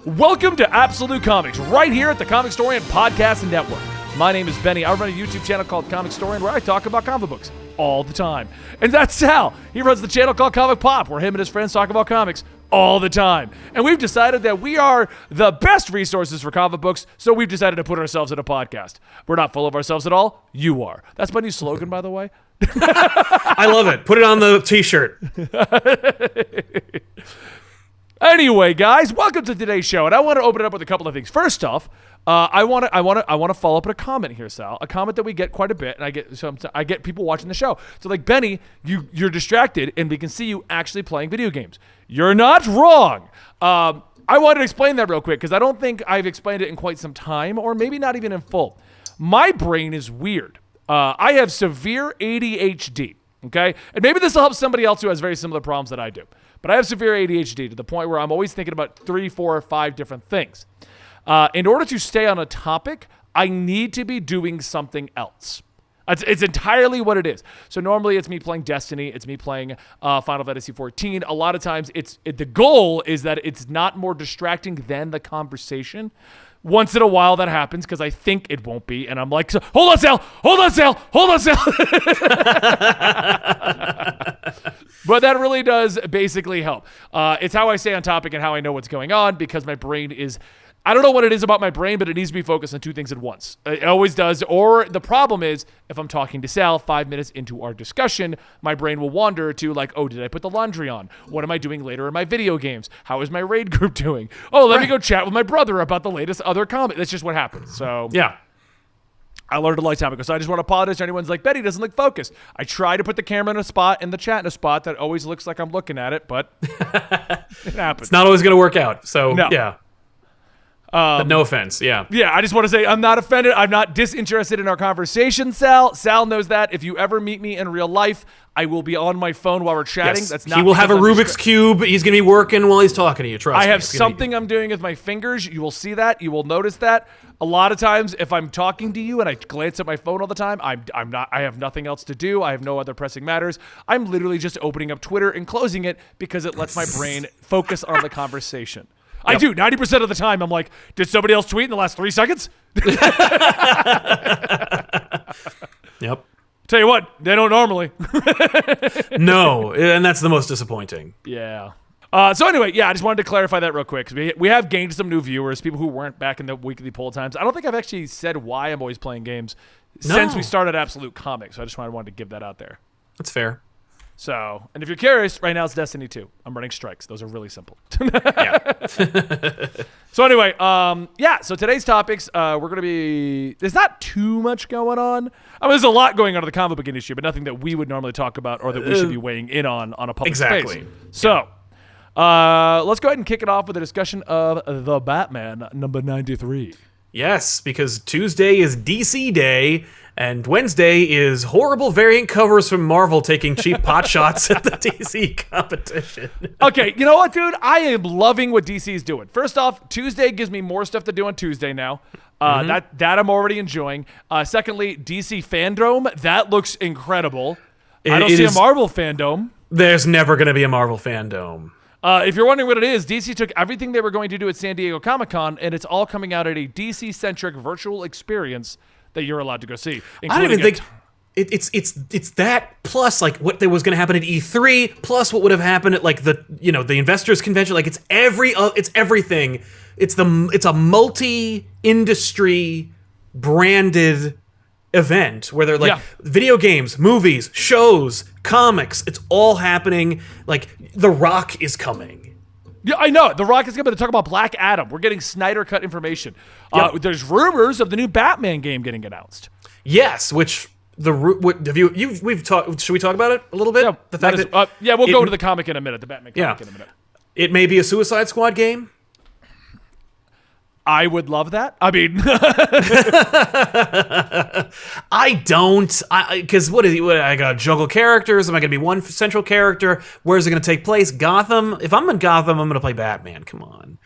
Welcome to Absolute Comics, right here at the Comic Historian Podcast Network. My name is Benny. I run a YouTube channel called Comic Historian where I talk about comic books all the time. And that's Sal. He runs the channel called Comic Pop, where him and his friends talk about comics all the time. And we've decided that we are the best resources for comic books, so we've decided to put ourselves in a podcast. We're not full of ourselves at all. You are. That's my new slogan, by the way. I love it. Put it on the t-shirt. Anyway, guys, welcome to today's show, and I want to open it up with a couple of things. First off, I want to follow up on a comment here, Sal. A comment that we get quite a bit, and I get people watching the show. So, like, Benny, you're distracted, and we can see you actually playing video games. You're not wrong. I wanted to explain that real quick because I don't think I've explained it in quite some time, or maybe not even in full. My brain is weird. I have severe ADHD. Okay, and maybe this will help somebody else who has very similar problems that I do. But I have severe ADHD to the point where I'm always thinking about 3, 4, or 5 different things. In order to stay on a topic, I need to be doing something else. It's entirely what it is. So normally it's me playing Destiny. It's me playing Final Fantasy XIV. A lot of times the goal is that it's not more distracting than the conversation. Once in a while that happens because I think it won't be. And I'm like, hold on, Sal. But that really does basically help. It's how I stay on topic and how I know what's going on because my brain is, I don't know what it is about my brain, but it needs to be focused on 2 things at once. It always does. Or the problem is if I'm talking to Sal 5 minutes into our discussion, my brain will wander to like, oh, did I put the laundry on? What am I doing later in my video games? How is my raid group doing? Oh, let me go chat with my brother about the latest other comic. That's just what happens. So yeah. I learned a lifetime ago, so I just want to apologize to anyone's like, Betty doesn't look focused. I try to put the camera in a spot and the chat in a spot that always looks like I'm looking at it, but it happens. It's not always going to work out, so no. Yeah. But no offense, yeah. Yeah, I just want to say I'm not offended. I'm not disinterested in our conversation, Sal. Sal knows that. If you ever meet me in real life, I will be on my phone while we're chatting. Yes. That's not. He will have a Rubik's Cube. He's going to be working while he's talking to you, trust me. I have something I'm doing with my fingers. You will see that. You will notice that. A lot of times, if I'm talking to you and I glance at my phone all the time, I'm not. I have nothing else to do. I have no other pressing matters. I'm literally just opening up Twitter and closing it because it lets my brain focus on the conversation. Yep. I do. 90% of the time, I'm like, did somebody else tweet in the last 3 seconds? Yep. Tell you what, they don't normally. No, and that's the most disappointing. Yeah. So anyway, yeah, I just wanted to clarify that real quick. We have gained some new viewers, people who weren't back in the weekly poll times. I don't think I've actually said why I'm always playing games since we started Absolute Comics. So I just wanted to give that out there. That's fair. So, and if you're curious, right now it's Destiny 2. I'm running strikes. Those are really simple. Yeah. So anyway, so today's topics, we're going to be, there's not too much going on. I mean, there's a lot going on in the comic book industry, but nothing that we would normally talk about or that we should be weighing in on a public space. So, let's go ahead and kick it off with a discussion of The Batman, number 93. Yes, because Tuesday is DC Day, and Wednesday is horrible variant covers from Marvel taking cheap pot shots at the DC competition. Okay, you know what, dude? I am loving what DC is doing. First off, Tuesday gives me more stuff to do on Tuesday now. That I'm already enjoying. Secondly, DC Fandom, that looks incredible. I don't see a Marvel Fandom. There's never going to be a Marvel Fandom. If you're wondering what it is, DC took everything they were going to do at San Diego Comic-Con, and it's all coming out at a DC-centric virtual experience that you're allowed to go see. I don't even think it's that plus like what there was going to happen at E3 plus what would have happened at like the investors convention. Like it's everything. It's a multi-industry branded event where they're like video games, movies, shows, comics. It's all happening. Like The Rock is coming. Yeah, I know. The Rock is going to talk about Black Adam. We're getting Snyder Cut information. There's rumors of the new Batman game getting announced. Yes, which we've talked. Should we talk about it a little bit? Yeah, the fact that we'll go to the comic in a minute. The Batman comic in a minute. It may be a Suicide Squad game. I would love that. I mean, I don't. Because what I got to juggle characters. Am I going to be one central character? Where's it going to take place? Gotham. If I'm in Gotham, I'm going to play Batman. Come on.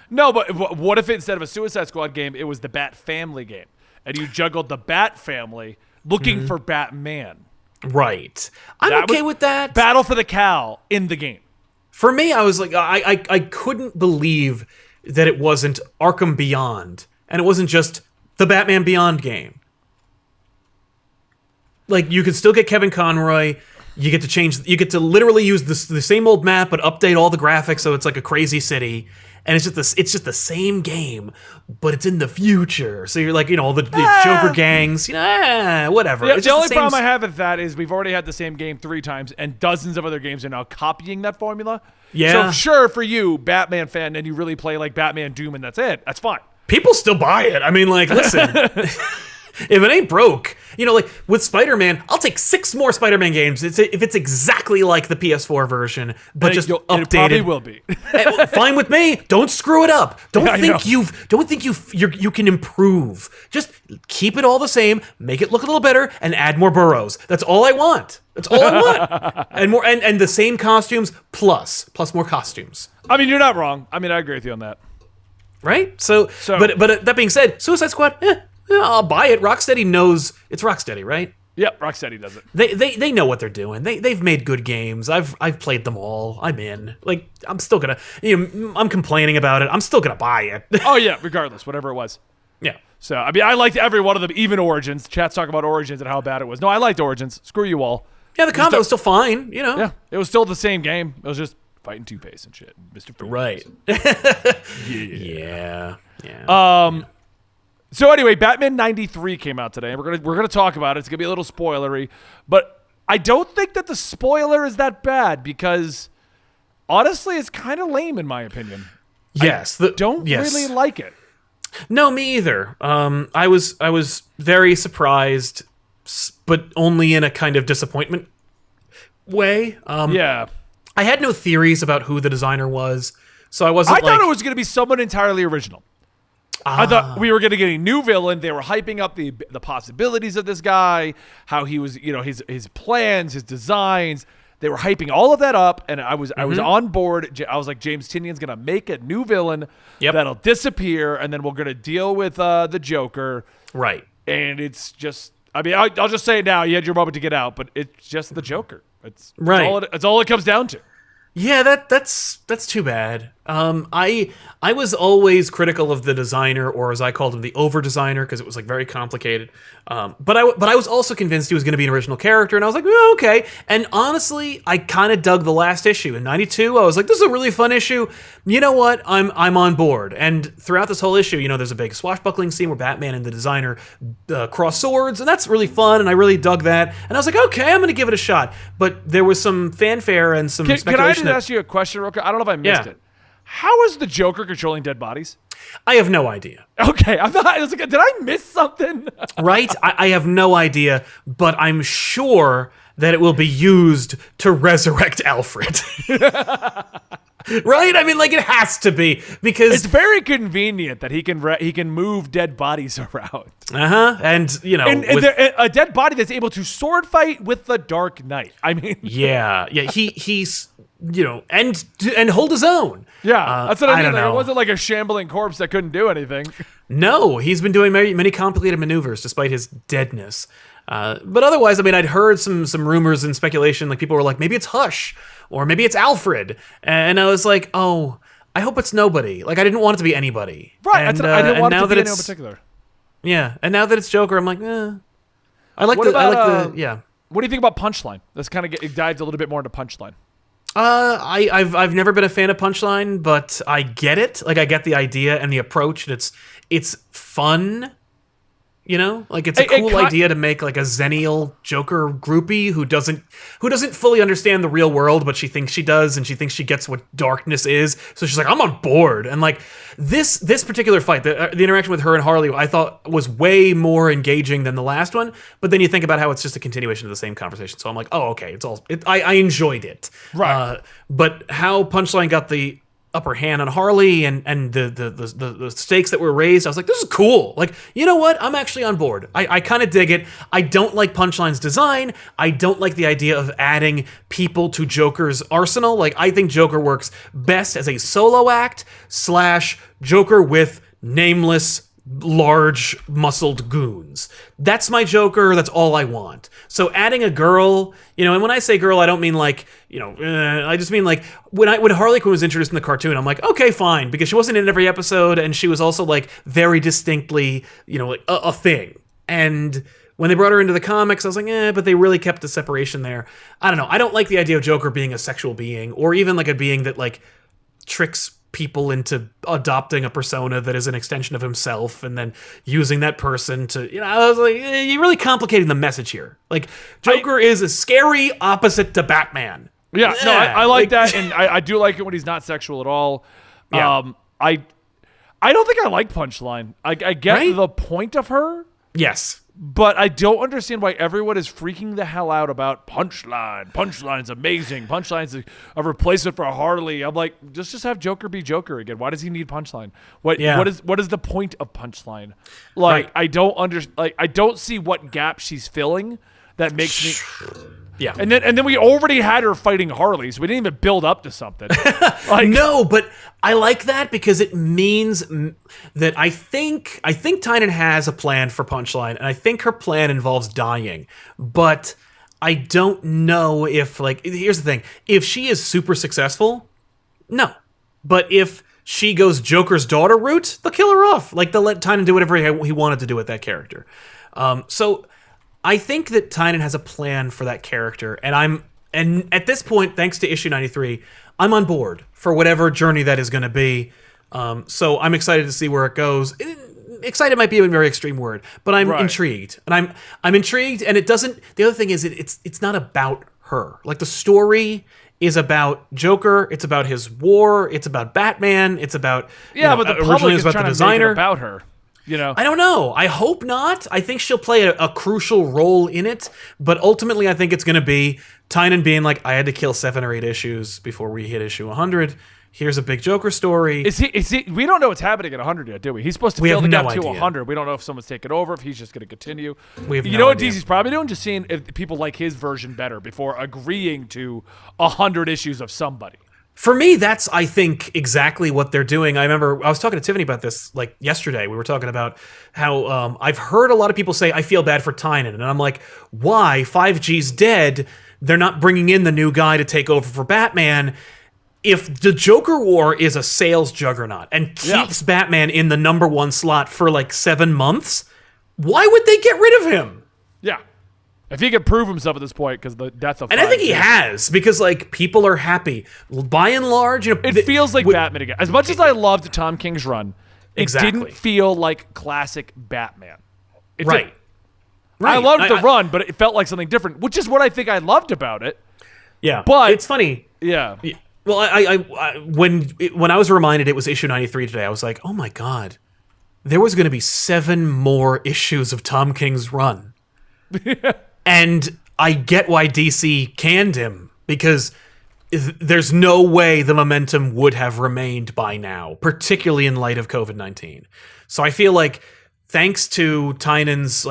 No, but what if instead of a Suicide Squad game, it was the Bat Family game, and you juggled the Bat Family looking for Batman? Right. I'm okay with that. Battle for the Cowl in the game. For me, I was like, I couldn't believe that it wasn't Arkham Beyond, and it wasn't just the Batman Beyond game. Like, you could still get Kevin Conroy. You get to literally use the same old map, but update all the graphics so it's like a crazy city. And it's just the same game, but it's in the future. So you're like, all the Joker gangs, whatever. Yeah, it's the just only same problem I have with that is we've already had the same game 3 times, and dozens of other games are now copying that formula. Yeah. So sure, for you, Batman fan, and you really play like Batman Doom, and that's it. That's fine. People still buy it. I mean, like, listen. If it ain't broke, like with Spider-Man, I'll take 6 more Spider-Man games if it's exactly like the PS4 version, but just updated. It probably will be. Fine with me. Don't screw it up. Don't think you can improve. Just keep it all the same, make it look a little better, and add more boroughs. That's all I want. That's all I want. And more and the same costumes plus more costumes. I mean, you're not wrong. I mean, I agree with you on that. Right? So but that being said, Suicide Squad, I'll buy it. Rocksteady knows it's Rocksteady, right? Yep, Rocksteady does it. They know what they're doing. They've made good games. I've played them all. I'm in. Like, I'm still gonna. I'm complaining about it. I'm still gonna buy it. Oh yeah, regardless, whatever it was. Yeah. So I mean, I liked every one of them, even Origins. Chat's talking about Origins and how bad it was. No, I liked Origins. Screw you all. Yeah, the combat was still fine. Yeah, it was still the same game. It was just fighting Two-Face and shit. Mr. Freeze. Right. Yeah. Yeah. So anyway, Batman 93 came out today, and we're gonna talk about it. It's gonna be a little spoilery, but I don't think that the spoiler is that bad because honestly, it's kind of lame in my opinion. Yes, Don't really like it. No, me either. I was very surprised, but only in a kind of disappointment way. Yeah. I had no theories about who the designer was, so I wasn't. I thought it was gonna be someone entirely original. I thought we were going to get a new villain. They were hyping up the possibilities of this guy, how he was, his plans, his designs. They were hyping all of that up, and I was on board. I was like, James Tynion's going to make a new villain that'll disappear, and then we're going to deal with the Joker. Right. And it's just, I mean, I'll just say it now. You had your moment to get out, but it's just the Joker. It's all it comes down to. Yeah, that's too bad. I was always critical of the designer, or as I called him, the over designer, because it was like very complicated. But I was also convinced he was going to be an original character, and I was like, oh, okay. And honestly, I kind of dug the last issue in '92. I was like, this is a really fun issue. You know what? I'm on board. And throughout this whole issue, there's a big swashbuckling scene where Batman and the designer cross swords, and that's really fun. And I really dug that. And I was like, okay, I'm going to give it a shot. But there was some fanfare and some speculation. Can I just ask you a question real quick? I don't know if I missed it. How is the Joker controlling dead bodies? I have no idea. Okay, I was like, did I miss something? Right? I have no idea, but I'm sure that it will be used to resurrect Alfred. Right? I mean, like, it has to be, because it's very convenient that he can move dead bodies around. And a dead body that's able to sword fight with the Dark Knight. I mean, yeah. He's and hold his own. Yeah, that's what I mean. don't know. It wasn't like a shambling corpse that couldn't do anything. No, he's been doing many complicated maneuvers despite his deadness. But otherwise, I mean, I'd heard some rumors and speculation. Like, people were like, maybe it's Hush, or maybe it's Alfred. And I was like, oh, I hope it's nobody. Like, I didn't want it to be anybody. Right, and, I didn't want it to be anyone in particular. Yeah, and now that it's Joker, I'm like, I like What the about, yeah. What do you think about Punchline? Let's kind of dive a little bit more into Punchline. I've never been a fan of Punchline, but I get it. Like, I get the idea and the approach. And it's fun. Like, it's a cool idea to make like a Zennial Joker groupie who doesn't fully understand the real world, but she thinks she does, and she thinks she gets what darkness is. So she's like, I'm on board. And like this particular fight, the interaction with her and Harley, I thought was way more engaging than the last one. But then you think about how it's just a continuation of the same conversation. So I'm like, oh, okay, I enjoyed it. Right. But how Punchline got the upper hand on Harley and the stakes that were raised, I was like, this is cool. Like, you know what? I'm actually on board. I kind of dig it. I don't like Punchline's design. I don't like the idea of adding people to Joker's arsenal. Like, I think Joker works best as a solo act / Joker with nameless large muscled goons. That's my Joker. That's all I want. So adding a girl, and when I say girl, I don't mean like, I just mean like when Harley Quinn was introduced in the cartoon, I'm like, okay, fine, because she wasn't in every episode, and she was also like very distinctly, like a thing. And when they brought her into the comics, I was like, but they really kept the separation there. I don't know. I don't like the idea of Joker being a sexual being, or even like a being that like tricks people into adopting a persona that is an extension of himself and then using that person to, I was like, you're really complicating the message here. Like, Joker is a scary opposite to Batman. Yeah, no, I like that, and I do like it when he's not sexual at all. Yeah. I don't think I like Punchline. I get the point of her. Yes. But I don't understand why everyone is freaking the hell out about Punchline. Punchline's amazing. Punchline's a replacement for Harley. I'm like, just have Joker be Joker again. Why does he need Punchline? What is the point of Punchline? Like, I don't see what gap she's filling that makes me. Yeah. And then we already had her fighting Harley, so we didn't even build up to something. No, but I like that because it means that I think Tynan has a plan for Punchline, and I think her plan involves dying. But I don't know if, like, here's the thing. If she is super successful, no. But if she goes Joker's daughter route, they'll kill her off. Like, they'll let Tynan do whatever he wanted to do with that character. So I think that Tynan has a plan for that character, and at this point, thanks to issue 93, I'm on board for whatever journey that is going to be. So I'm excited to see where it goes. Excited might be a very extreme word, but I'm intrigued, and I'm intrigued. And it doesn't. The other thing is, it's not about her. Like, the story is about Joker. It's about his war. It's about Batman. It's about but the public is trying to make it about her. I don't know. I hope not. I think she'll play a crucial role in it, but ultimately I think it's going to be Tynan being like, I had to kill 7 or 8 issues before we hit issue 100. Here's a big Joker story. Is he? We don't know what's happening at 100 yet, do we? He's supposed to fail to get to 100. We don't know if someone's taken over, if he's just going to continue. We have you know what DC's probably doing? Just seeing if people like his version better before agreeing to 100 issues of somebody. For me, that's, I think, exactly what they're doing. I remember I was talking to Tiffany about this like yesterday. We were talking about how I've heard a lot of people say, I feel bad for Tynan. And I'm like, why? 5G's dead. They're not bringing in the new guy to take over for Batman. If the Joker War is a sales juggernaut and keeps Batman in the #1 slot for like 7 months, why would they get rid of him? Yeah. If he could prove himself at this point, because the death of 5G. And I think he has, because like people are happy. By and large, it feels like Batman again. As much as I loved Tom King's run, it didn't feel like classic Batman. Right. I loved the run, but it felt like something different, which is what I think I loved about it. Yeah, but it's funny. Yeah. Well, when I was reminded it was issue 93 today, I was like, oh my god, there was going to be 7 more issues of Tom King's run. And I get why DC canned him, because there's no way the momentum would have remained by now, particularly in light of COVID-19. So I feel like thanks to Tynan's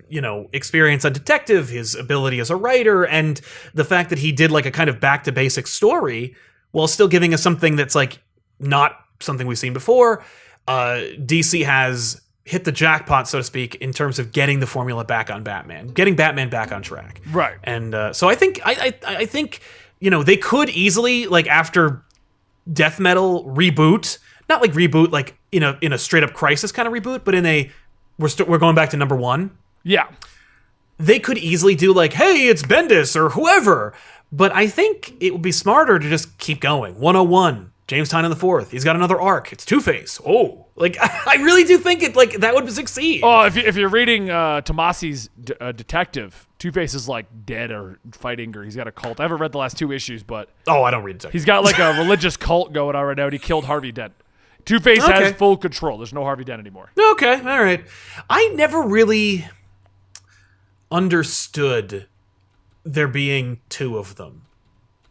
experience on Detective, his ability as a writer, and the fact that he did like a kind of back to basics story while still giving us something that's like not something we've seen before, DC has hit the jackpot, so to speak, in terms of getting the formula back on Batman, getting Batman back on track. Right. And so I think they could easily, like, after Death Metal, reboot, not like reboot like in a straight up Crisis kind of reboot, but in a we're going back to #1. Yeah. They could easily do like, hey, it's Bendis or whoever, but I think it would be smarter to just keep going. 101. James Tynion IV. He's got another arc. It's Two-Face. Oh, like I really do think it like that would succeed. Oh, if you're reading Tomasi's Detective, Two-Face is like dead or fighting, or he's got a cult. I haven't read the last 2 issues, but I don't read Detective. He's got like a religious cult going on right now, and he killed Harvey Dent. Two-Face has full control. There's no Harvey Dent anymore. Okay, all right. I never really understood there being 2 of them.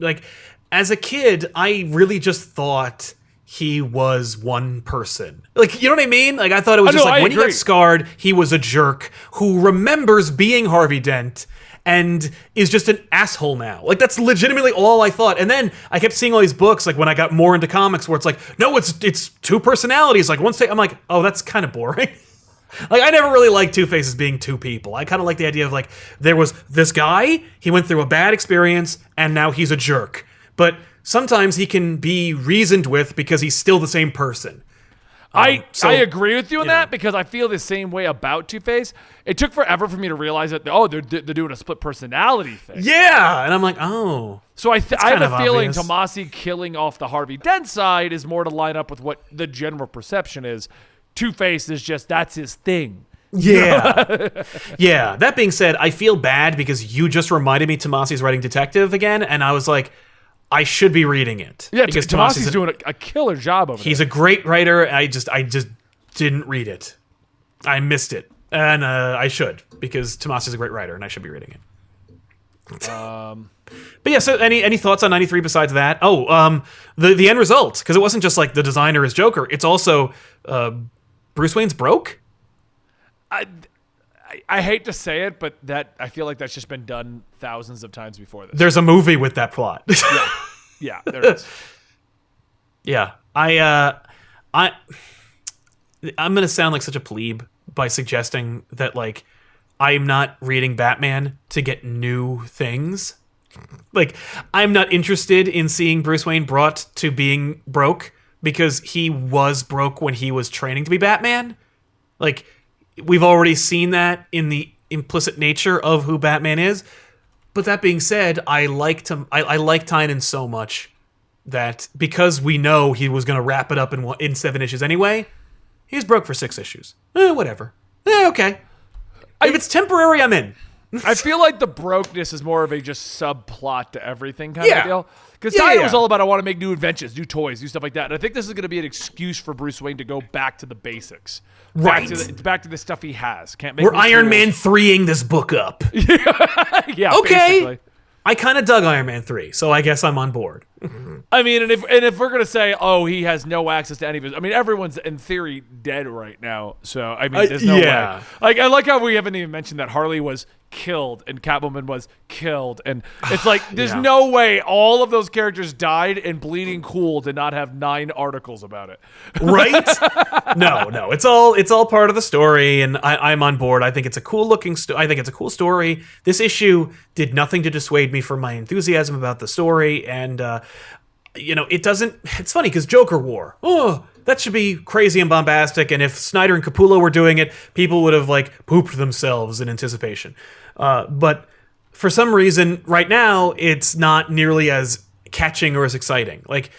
Like, as a kid, I really just thought he was one person. Like, you know what I mean? Like, I thought it was just like when he got scarred, he was a jerk who remembers being Harvey Dent and is just an asshole now. Like, that's legitimately all I thought. And then I kept seeing all these books, like when I got more into comics, where it's like, no, it's two personalities. Like, I'm like, oh, that's kind of boring. Like, I never really liked Two-Face as being two people. I kind of like the idea of, like, there was this guy, he went through a bad experience, and now he's a jerk. But sometimes he can be reasoned with because he's still the same person. I agree with you on that, because I feel the same way about Two-Face. It took forever for me to realize that, they're doing a split personality thing. Yeah, and I'm like, oh. So I have a feeling obvious. Tomasi killing off the Harvey Dent side is more to line up with what the general perception is. Two-Face is just, that's his thing. Yeah. Yeah. That being said, I feel bad because you just reminded me Tomasi's writing Detective again, and I was like, I should be reading it. Yeah, because Tomasi's doing a killer job over there. He's a great writer. I just didn't read it. I missed it. And I should, because Tomasi's a great writer, and I should be reading it. But yeah, so any thoughts on 93 besides that? Oh, the end result, because it wasn't just like the designer is Joker. It's also Bruce Wayne's broke. I hate to say it, but I feel like that's just been done thousands of times before this. There's a movie with that plot. Yeah, there is. Yeah, I'm gonna sound like such a plebe by suggesting that, like, I'm not reading Batman to get new things. Like, I'm not interested in seeing Bruce Wayne brought to being broke because he was broke when he was training to be Batman. Like, we've already seen that in the implicit nature of who Batman is. But that being said, I like Tynion so much that because we know he was going to wrap it up in 7 issues anyway, he's broke for 6 issues. Whatever. Okay. If it's temporary, I'm in. I feel like the brokenness is more of a just subplot to everything kind of deal. Because Tynion was all about, I want to make new inventions, new toys, new stuff like that. And I think this is going to be an excuse for Bruce Wayne to go back to the basics. Right. Back to the stuff he has. Can't make We're Iron Man 3ing this book up. Yeah, okay. Basically. I kind of dug Iron Man 3, so I guess I'm on board. I mean, and if we're gonna say, oh, he has no access to any of his, I mean, everyone's in theory dead right now. So I mean, there's no way. Like, I like how we haven't even mentioned that Harley was killed and Catwoman was killed, and it's like there's no way all of those characters died and Bleeding Cool did not have 9 articles about it. Right? No, it's all part of the story, and I'm on board. I think it's a cool looking. I think it's a cool story. This issue did nothing to dissuade me from my enthusiasm about the story, and it doesn't. It's funny because Joker War. Oh, that should be crazy and bombastic, and if Snyder and Capullo were doing it, people would have like pooped themselves in anticipation. But for some reason, right now, it's not nearly as catching or as exciting. Like,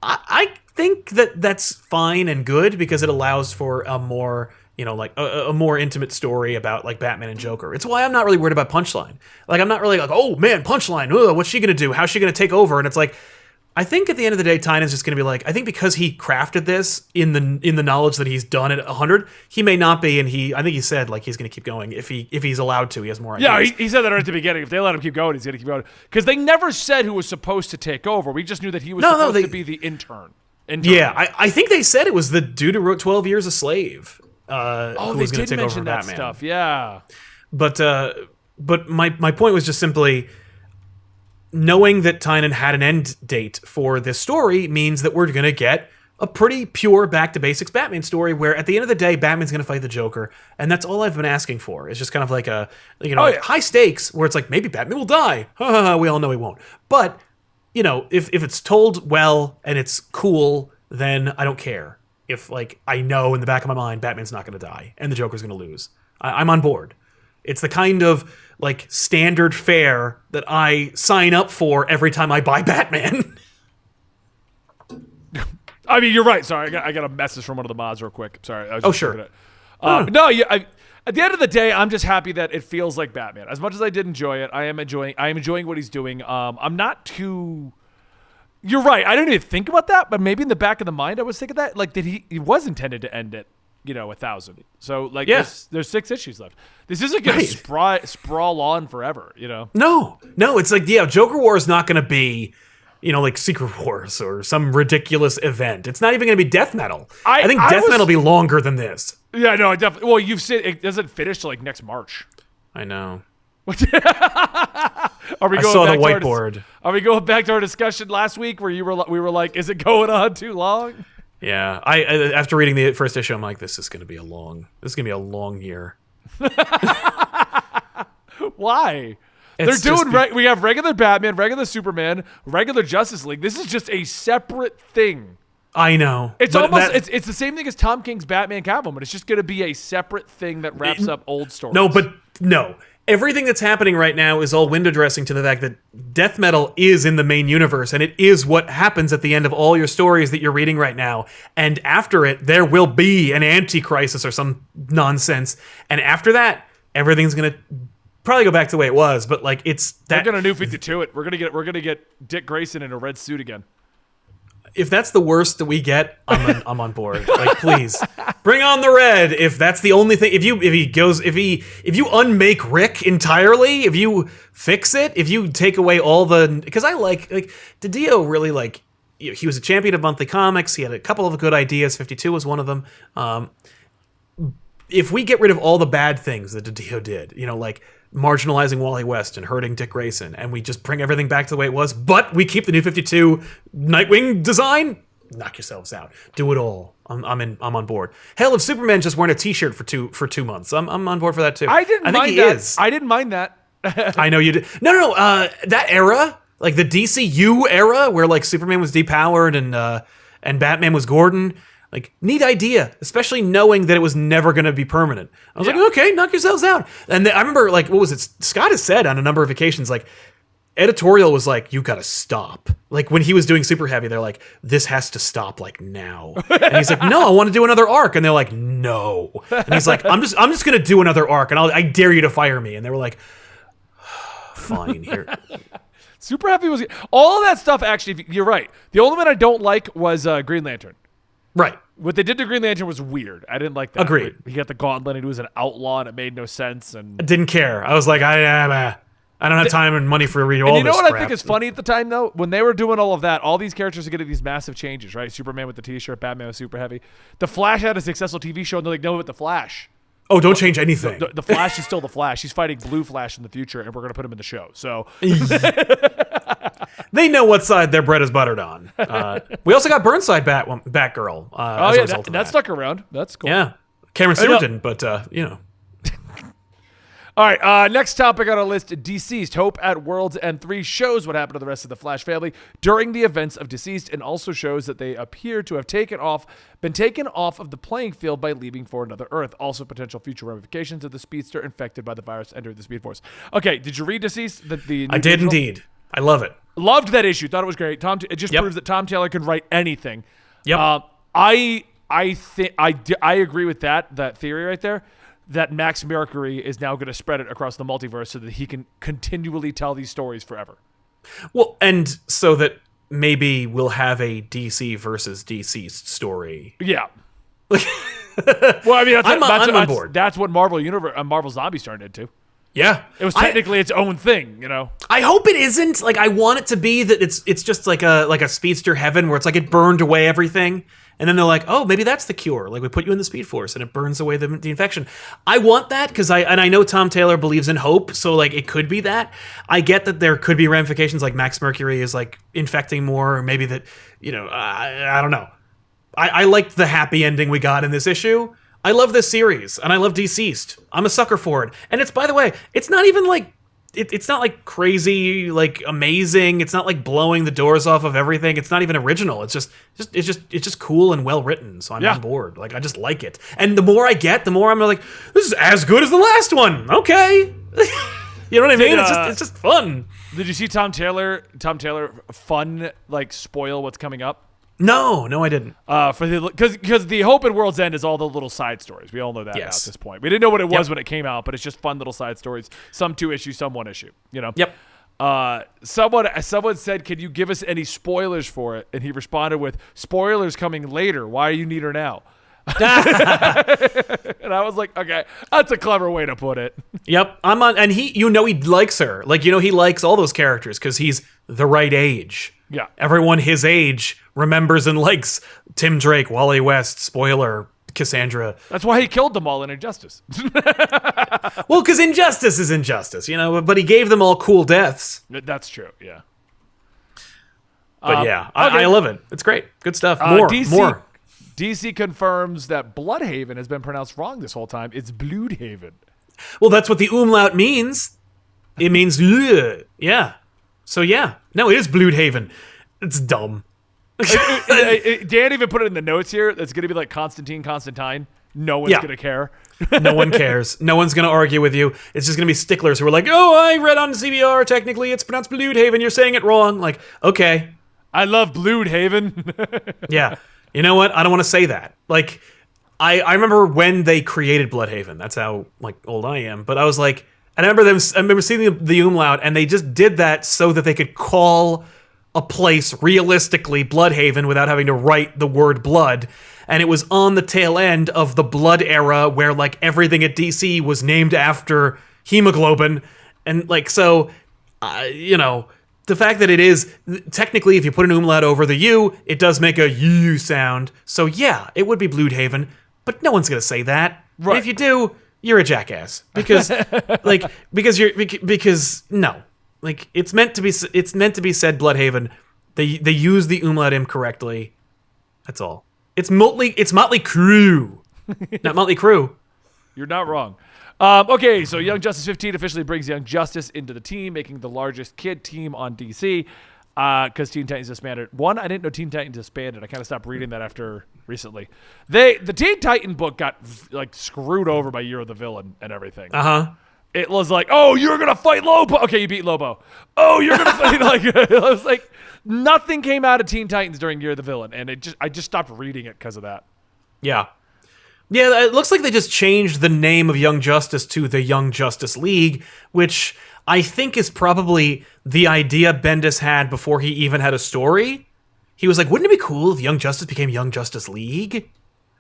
I think that's fine and good because it allows for a more, a more intimate story about like Batman and Joker. It's why I'm not really worried about Punchline. Like, I'm not really like, oh man, Punchline, what's she gonna do? How's she gonna take over? And it's like, I think at the end of the day, Tynion's just going to be like, I think because he crafted this in the knowledge that he's done at 100, he may not be, and I think he said like he's going to keep going if he's allowed to. He has more ideas. Yeah, he said that right at the beginning. If they let him keep going, he's going to keep going. Because they never said who was supposed to take over. We just knew that he was supposed to be the intern. Yeah, I think they said it was the dude who wrote 12 Years a Slave. They did mention that stuff. Yeah, but my point was just simply, knowing that Tynion had an end date for this story means that we're going to get a pretty pure back-to-basics Batman story where at the end of the day, Batman's going to fight the Joker, and that's all I've been asking for. It's just kind of like high stakes where it's like, maybe Batman will die. We all know he won't. But, if it's told well and it's cool, then I don't care. If, like, I know in the back of my mind Batman's not going to die and the Joker's going to lose. I'm on board. It's the kind of like standard fare that I sign up for every time I buy Batman. I mean, you're right. Sorry, I got a message from one of the mods real quick. Sorry. I was just sure. No, at the end of the day, I'm just happy that it feels like Batman. As much as I did enjoy it, I am enjoying what he's doing. I'm not too. You're right. I didn't even think about that, but maybe in the back of the mind, I was thinking that like that he was intended to end it. 1,000. So like, there's 6 issues left. This isn't going to sprawl on forever. No, it's like, Joker War is not going to be, like Secret Wars or some ridiculous event. It's not even going to be Death Metal. I think Death Metal will be longer than this. Yeah, no, I definitely. Well, you've said it doesn't finish till like next March. I know. Are we I going saw the back to our whiteboard. Are we going back to our discussion last week where we were like, is it going on too long? Yeah, I after reading the first issue, I'm like, this is gonna be a long year. Why? It's They're doing just we have regular Batman, regular Superman, regular Justice League. This is just a separate thing. I know. It's but almost that- it's the same thing as Tom King's Batman Catwoman. It's just going to be a separate thing that wraps up old stories. No. Everything that's happening right now is all window dressing to the fact that death metal is in the main universe, and it is what happens at the end of all your stories that you're reading right now. And after it, there will be an anti-crisis or some nonsense. And after that, everything's gonna probably go back to the way it was. But like, it's that. We're gonna New 52 it. We're gonna get Dick Grayson in a red suit again. If that's the worst that we get, I'm on board. Like, please bring on the red. If that's the only thing, if you unmake Rick entirely, if you fix it, if you take away all the, because I like DiDio really like, he was a champion of monthly comics. He had a couple of good ideas. 52 was one of them. If we get rid of all the bad things that DiDio did, like marginalizing Wally West and hurting Dick Grayson, and we just bring everything back to the way it was, but we keep the New 52 Nightwing design, knock yourselves out. Do it all. I'm on board. Hell, if Superman just wearing a t-shirt for 2 months, I'm on board for that too. I think he that. is. I didn't mind that. I know you did. No. That era, like the DCU era, where like Superman was depowered and Batman was Gordon. Like, neat idea, especially knowing that it was never going to be permanent. I was like, okay, knock yourselves out. And then I remember, like, what was it? Scott has said on a number of occasions, like, editorial was like, you got to stop. Like, when he was doing Super Heavy, they're like, this has to stop, like, now. And he's like, no, I want to do another arc. And they're like, no. And he's like, I'm just going to do another arc, and I dare you to fire me. And they were like, fine, here. Super Happy was all of that stuff. Actually, you're right. The only one I don't like was Green Lantern. Right. What they did to Green Lantern was weird. I didn't like that. Agreed. He got the gauntlet and he was an outlaw and it made no sense. And I didn't care. I was like, I don't have time and money for all this. you know what crap. I think is funny at the time, though? When they were doing all of that, all these characters are getting these massive changes, right? Superman with the t-shirt, Batman with Super Heavy. The Flash had a successful TV show and they're like, no, but the Flash. Oh, don't change anything. The Flash is still the Flash. He's fighting Blue Flash in the future and we're going to put him in the show. So they know what side their bread is buttered on. We also got Burnside Batgirl. oh yeah, that stuck around. That's cool. Yeah, Cameron Stewart didn't, but All right, next topic on our list, Deceased. Hope at World's End 3 shows what happened to the rest of the Flash family during the events of Deceased and also shows that they appear to have been taken off of the playing field by leaving for another Earth. Also potential future ramifications of the speedster infected by the virus entering the Speed Force. Okay, did you read Deceased? I did indeed. I love it. Loved that issue. Thought it was great. It just proves that Tom Taylor can write anything. Yep. I agree with that theory right there. That Max Mercury is now going to spread it across the multiverse so that he can continually tell these stories forever. Well, and so that maybe we'll have a DC versus Deceased story. Yeah. Well, I mean, I'm on board. That's what Marvel Zombies turned into. Yeah, It was technically its own thing, you know. I hope it isn't. Like, I want it to be that it's just like a speedster heaven where it's like it burned away everything. And then they're like, oh, maybe that's the cure. Like, we put you in the Speed Force and it burns away the infection. I want that because I know Tom Taylor believes in hope, so like it could be that. I get that there could be ramifications, like Max Mercury is like infecting more, or maybe that, I don't know. I liked the happy ending we got in this issue. I love this series and I love Deceased. I'm a sucker for it. And it's, by the way, it's not even like it's not like crazy, like amazing. It's not like blowing the doors off of everything. It's not even original. It's just cool and well written. So I'm on board. Like, I just like it. And the more I get, the more I'm like, this is as good as the last one. Okay. You know what I mean? It's just fun. Did you see Tom Taylor fun like spoil what's coming up? No, I didn't. Because the Hope at World's End is all the little side stories. We all know that now at this point. We didn't know what it was when it came out, but it's just fun little side stories. Some 2 issues, some 1 issue. You know. Yep. Someone said, "Can you give us any spoilers for it?" And he responded with, "Spoilers coming later. Why you need her now?" And I was like, okay, that's a clever way to put it. Yep. I'm on, and he likes her. Like, he likes all those characters because he's the right age. Yeah. Everyone his age remembers and likes Tim Drake, Wally West, spoiler, Cassandra. That's why he killed them all in Injustice. Well, because injustice is injustice, but he gave them all cool deaths. That's true, yeah. But I love it. It's great. Good stuff. More. DC confirms that Bloodhaven has been pronounced wrong this whole time. It's Bloodhaven. Well, that's what the umlaut means. It means ugh. Yeah. So yeah. No, it is Bloodhaven. It's dumb. Dan even put it in the notes here. It's going to be like Constantine. No one's going to care. No one cares. No one's going to argue with you. It's just going to be sticklers who are like, oh, I read on CBR. Technically, it's pronounced Bloodhaven. You're saying it wrong. Like, okay. I love Bloodhaven. Yeah. You know what? I don't want to say that. Like, I remember when they created Bloodhaven. That's how old I am. But I was like, and I remember seeing the umlaut, and they just did that so that they could call a place realistically Bloodhaven without having to write the word blood. And it was on the tail end of the Blood era where everything at DC was named after hemoglobin. And the fact that it is technically, if you put an umlaut over the U, it does make a U sound. So yeah, it would be Bloodhaven, but no one's going to say that. Right. And if you do, you're a jackass because no. It's meant to be said Bloodhaven. They use the umlaut incorrectly. That's all. It's Motley Crue. Not Motley Crue. You're not wrong. Okay, so Young Justice 15 officially brings Young Justice into the team, making the largest kid team on DC because Teen Titans disbanded. One, I didn't know Teen Titans disbanded. I kind of stopped reading that after recently. The Teen Titan book got screwed over by Year of the Villain and everything. Uh-huh. It was like, oh, you're going to fight Lobo. Okay, you beat Lobo. Oh, you're going to fight. It was like nothing came out of Teen Titans during Year of the Villain, and I just stopped reading it because of that. Yeah. Yeah, it looks like they just changed the name of Young Justice to the Young Justice League, which I think is probably the idea Bendis had before he even had a story. He was like, wouldn't it be cool if Young Justice became Young Justice League?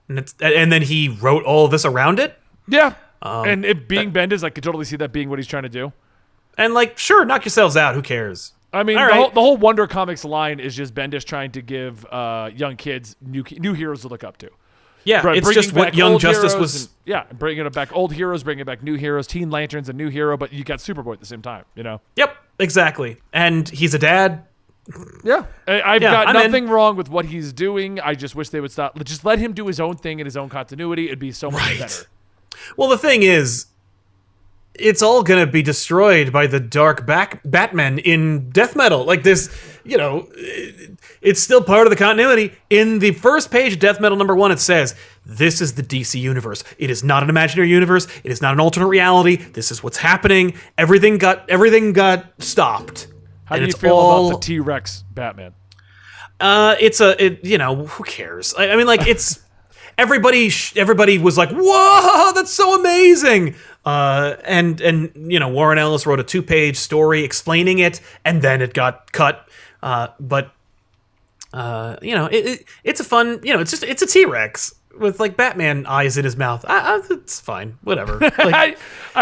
And then he wrote all this around it? Yeah. And it being Bendis, I could totally see that being what he's trying to do. And sure, knock yourselves out. Who cares? I mean, the whole Wonder Comics line is just Bendis trying to give young kids new heroes to look up to. Yeah, it's just what Young Justice was. Bringing it back old heroes, bringing back new heroes. Teen Lantern's a new hero, but you got Superboy at the same time, Yep, exactly. And he's a dad. Yeah. I've got nothing wrong with what he's doing. I just wish they would stop. Just let him do his own thing in his own continuity. It'd be so much better. Well, the thing is, it's all going to be destroyed by the dark Batman in death metal. This, it's still part of the continuity. In the first page of Death Metal #1, it says, this is the DC universe. It is not an imaginary universe. It is not an alternate reality. This is what's happening. Everything got stopped. How do you feel about the T-Rex Batman? Who cares? I mean, it's... Everybody was like, whoa, that's so amazing. And Warren Ellis wrote a 2-page story explaining it, and then it got cut. But it's a fun, it's a T-Rex with Batman eyes in his mouth. It's fine, whatever. I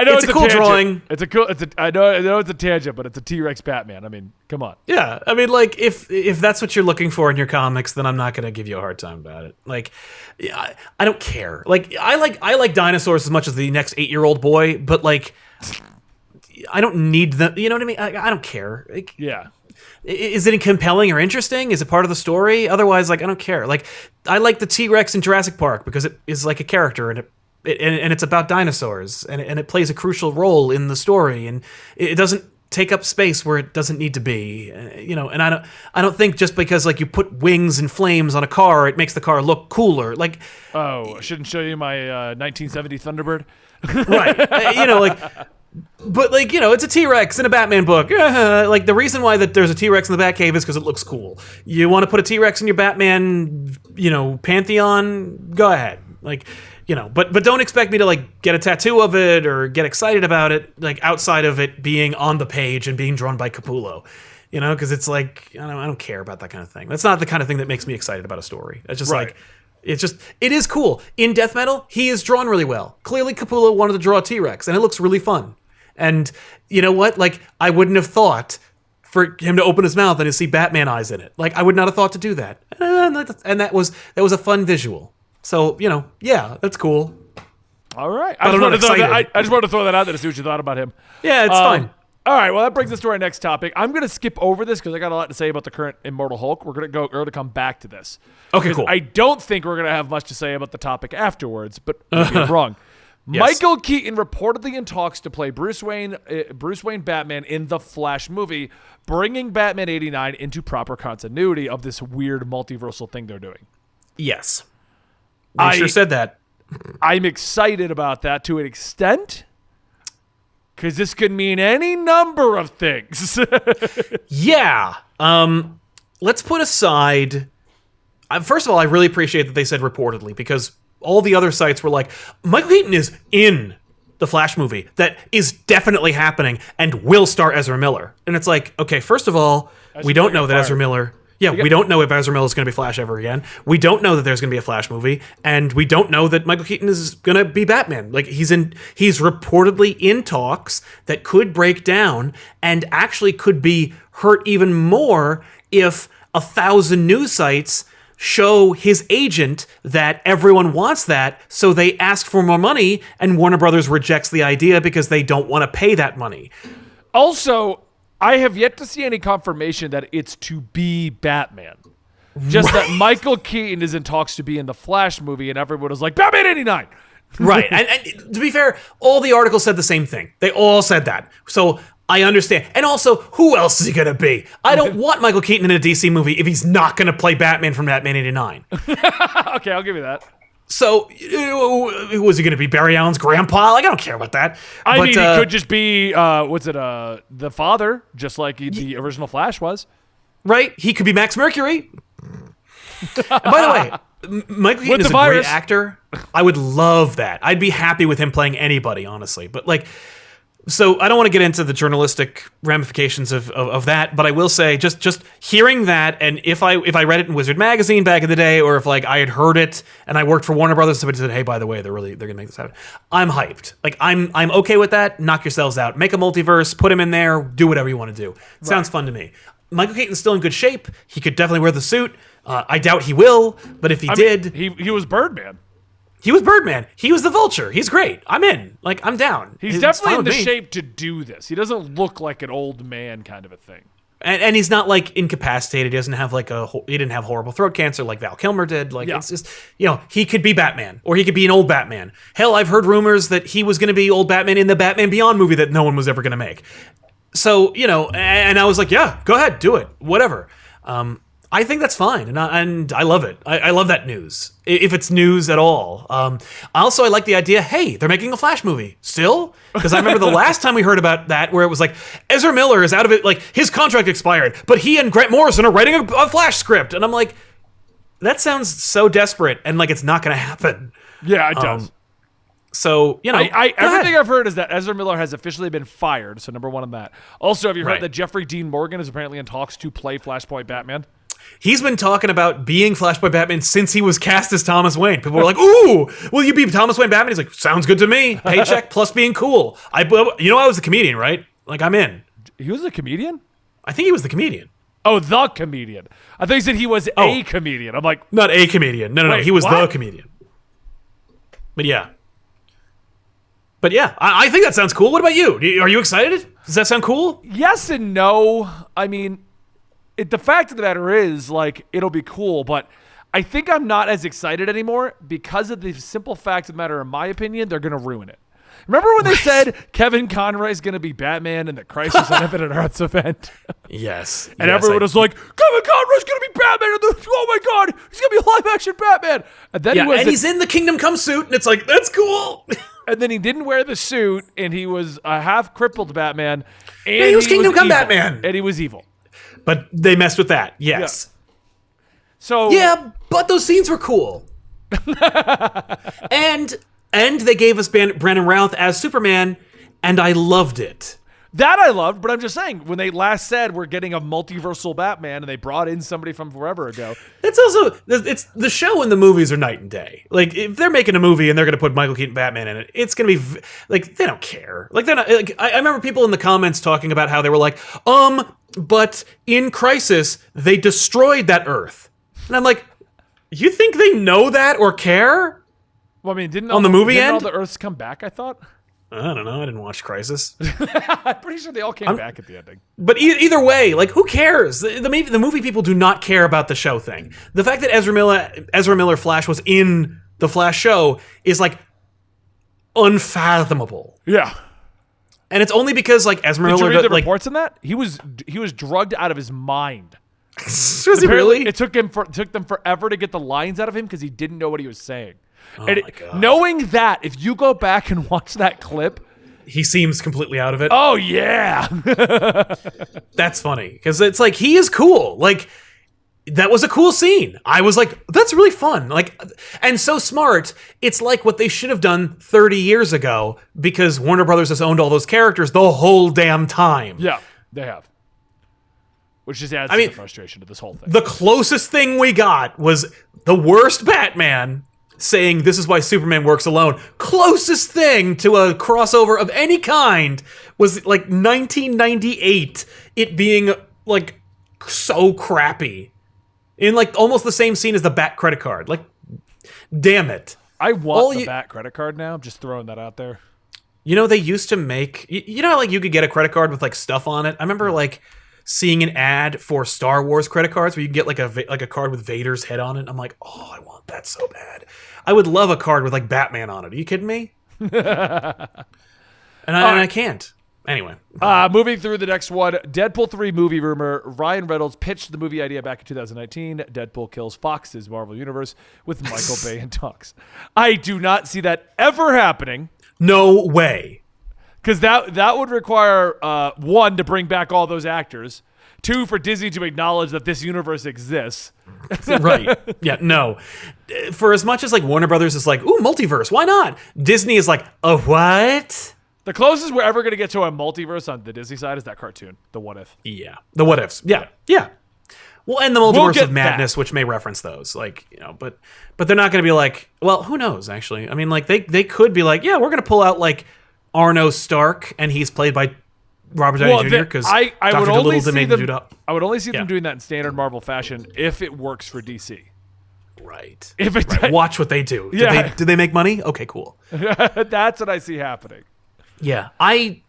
know it's a cool drawing. I know it's a tangent, but it's a T-Rex Batman. I mean, come on. Yeah, I mean, if that's what you're looking for in your comics, then I'm not gonna give you a hard time about it. I don't care. I like dinosaurs as much as the next 8-year-old boy, but I don't need them. You know what I mean? I don't care. Yeah. Is it compelling or interesting? Is it part of the story? Otherwise, I don't care. I like the T-Rex in Jurassic Park because it is like a character and it's about dinosaurs and it plays a crucial role in the story and it doesn't take up space where it doesn't need to be. And I don't think just because you put wings and flames on a car, it makes the car look cooler. I shouldn't show you my 1970 Thunderbird. Right. But it's a T-Rex in a Batman book. The reason why that there's a T-Rex in the Batcave is because it looks cool. You want to put a T-Rex in your Batman, pantheon? Go ahead. But don't expect me to get a tattoo of it or get excited about it. Outside of it being on the page and being drawn by Capullo, because it's I don't care about that kind of thing. That's not the kind of thing that makes me excited about a story. It's just right. It is cool. In Death Metal, he is drawn really well. Clearly, Capullo wanted to draw a T-Rex, and it looks really fun. And you know what? I wouldn't have thought for him to open his mouth and to see Batman eyes in it. I would not have thought to do that. And that was a fun visual. So, yeah, that's cool. All right. I'm not excited. I just wanted to throw that out there to see what you thought about him. Yeah, it's fine. All right. Well, that brings us to our next topic. I'm going to skip over this because I got a lot to say about the current Immortal Hulk. We're going to come back to this. Okay, cool. I don't think we're going to have much to say about the topic afterwards, but maybe I'm wrong. Yes. Michael Keaton reportedly in talks to play Bruce Wayne Batman in the Flash movie, bringing Batman 89 into proper continuity of this weird multiversal thing they're doing. Yes. I sure said that. I'm excited about that to an extent, because this could mean any number of things. Yeah. Let's put aside... first of all, I really appreciate that they said reportedly, because all the other sites were like, Michael Keaton is in the Flash movie. That is definitely happening and will star Ezra Miller. And it's like, okay, first of all, we don't know that Ezra Miller... Yeah, we don't know if Ezra Miller is going to be Flash ever again. We don't know that there's going to be a Flash movie, and we don't know that Michael Keaton is going to be Batman. Like, he's reportedly in talks that could break down and actually could be hurt even more if 1,000 news sites show his agent that everyone wants that, so they ask for more money, and Warner Brothers rejects the idea because they don't want to pay that money. Also, I have yet to see any confirmation that it's to be Batman. Just that Michael Keaton is in talks to be in the Flash movie, and everyone was like, Batman 89! Right. And to be fair, all the articles said the same thing. They all said that. So I understand. And also, who else is he going to be? I don't want Michael Keaton in a DC movie if he's not going to play Batman from Batman 89. Okay, I'll give you that. So, was he going to be Barry Allen's grandpa? Like, I don't care about that. I mean, he could just be, the father, just like the original Flash was. Right? He could be Max Mercury. And by the way, Michael Keaton is a great actor. I would love that. I'd be happy with him playing anybody, honestly. But, like... So I don't want to get into the journalistic ramifications of that, but I will say just hearing that, and if I read it in Wizard Magazine back in the day, or if like I had heard it and I worked for Warner Brothers, somebody said, "Hey, by the way, they're gonna make this happen." I'm hyped. Like I'm okay with that. Knock yourselves out. Make a multiverse. Put him in there. Do whatever you want to do. Right. Sounds fun to me. Michael Keaton's still in good shape. He could definitely wear the suit. I doubt he will, but if he did, he was Birdman. He was Birdman. He was the Vulture. He's great. I'm in. Like, I'm down. He's definitely in the shape to do this. He doesn't look like an old man kind of a thing. And he's not, like, incapacitated. He doesn't have, like, he didn't have horrible throat cancer like Val Kilmer did. Like, It's just, he could be Batman. Or he could be an old Batman. Hell, I've heard rumors that he was going to be old Batman in the Batman Beyond movie that no one was ever going to make. So, and I was like, yeah, go ahead. Do it. Whatever. I think that's fine, and I love it. I love that news, if it's news at all. Also, I like the idea, hey, they're making a Flash movie. Still? Because I remember the last time we heard about that, where it was like, Ezra Miller is out of it, like, his contract expired, but he and Grant Morrison are writing a Flash script. And I'm like, that sounds so desperate, and like it's not going to happen. Yeah, it does. So, everything I've heard is that Ezra Miller has officially been fired, so number one on that. Also, have you heard that Jeffrey Dean Morgan is apparently in talks to play Flashpoint Batman? He's been talking about being Flashpoint Batman since he was cast as Thomas Wayne. People were like, "Ooh, will you be Thomas Wayne Batman?" He's like, "Sounds good to me. Paycheck plus being cool." I was the comedian, right? Like, I'm in. He was a comedian? I think he was the comedian. Oh, the comedian. I thought you said he was a comedian. I'm like, not a comedian. No. He was the comedian. But yeah. I think that sounds cool. What about you? Are you excited? Does that sound cool? Yes and no. I mean, the fact of the matter is, like, it'll be cool, but I think I'm not as excited anymore because of the simple fact of the matter, in my opinion, they're going to ruin it. Remember when they said Kevin Conroy is going to be Batman in the Crisis on Infinite Earths event? Yes. And everyone was like, Kevin Conroy's going to be Batman. Oh my God, he's going to be a live-action Batman. And then he's in the Kingdom Come suit, and it's like, that's cool. And then he didn't wear the suit, and he was a half-crippled Batman. And he was Kingdom Come Batman. And he was evil. But they messed with that, yes. Yeah. So but those scenes were cool. and they gave us Brandon Routh as Superman, and I loved it. That I loved, but I'm just saying, when they last said we're getting a multiversal Batman, and they brought in somebody from forever ago. It's the show and the movies are night and day. Like, if they're making a movie and they're going to put Michael Keaton Batman in it, it's going to be, like, they don't care. Like, they're not, like, I remember people in the comments talking about how they were like, but in Crisis, they destroyed that Earth. And I'm like, You think they know that or care? Well, I mean, didn't On the movie didn't all end? the Earths come back? I thought. I don't know. I didn't watch Crisis. I'm pretty sure they all came back at the ending. But either way, like, who cares? The movie people do not care about the show thing. The fact that Ezra Miller Flash was in the Flash show is like unfathomable. Yeah. And it's only because like Ezra Did you Miller read the like reports on that? He was drugged out of his mind. was he Apparently, really? it took them forever to get the lines out of him because he didn't know what he was saying. Oh And my God. knowing that, if you go back and watch that clip, He seems completely out of it. oh yeah, That's funny because it's like he is cool. Like that was a cool scene. I was like, that's really fun. Like, and so smart. It's like what they should have done 30 years ago because Warner Brothers has owned all those characters the whole damn time. yeah, they have. Which just adds I to mean, the frustration to this whole thing. The closest thing we got was the worst Batman saying this is why Superman works alone. Closest thing to a crossover of any kind was like 1998, it being like so crappy. In like almost the same scene as the Bat credit card. Like, damn it. I want the Bat credit card now. I'm just throwing that out there. You know, they used to make, you know, like you could get a credit card with like stuff on it. I remember like seeing an ad for Star Wars credit cards where you get like a card with Vader's head on it. I'm like, oh, I want that so bad. I would love a card with like Batman on it. Are you kidding me? and I can't. Anyway. Moving through the next one, Deadpool 3 movie rumor. Ryan Reynolds pitched the movie idea back in 2019. Deadpool kills Fox's Marvel Universe with Michael Bay in talks. I do not see that ever happening. No way. Because that would require, one, to bring back all those actors. Two, for Disney to acknowledge that this universe exists. Right. Yeah, no. For as much as like Warner Brothers is like, ooh, multiverse, why not? Disney is like, a what? The closest we're ever going to get to a multiverse on the Disney side is that cartoon, The What If. Yeah. The what ifs. Yeah. Yeah. Well, and the multiverse get of madness, that. which may reference those. Like, you know, but they're not going to be like, well, who knows, actually? I mean, like, they could be like, yeah, we're going to pull out like Arno Stark, and he's played by Robert Downey Jr. because I would only see them. I would only see Yeah. them doing that in standard Marvel fashion if it works for DC. Right. If it Right. Watch what they do. Yeah. Did they make money? Okay, cool. That's what I see happening. Yeah. I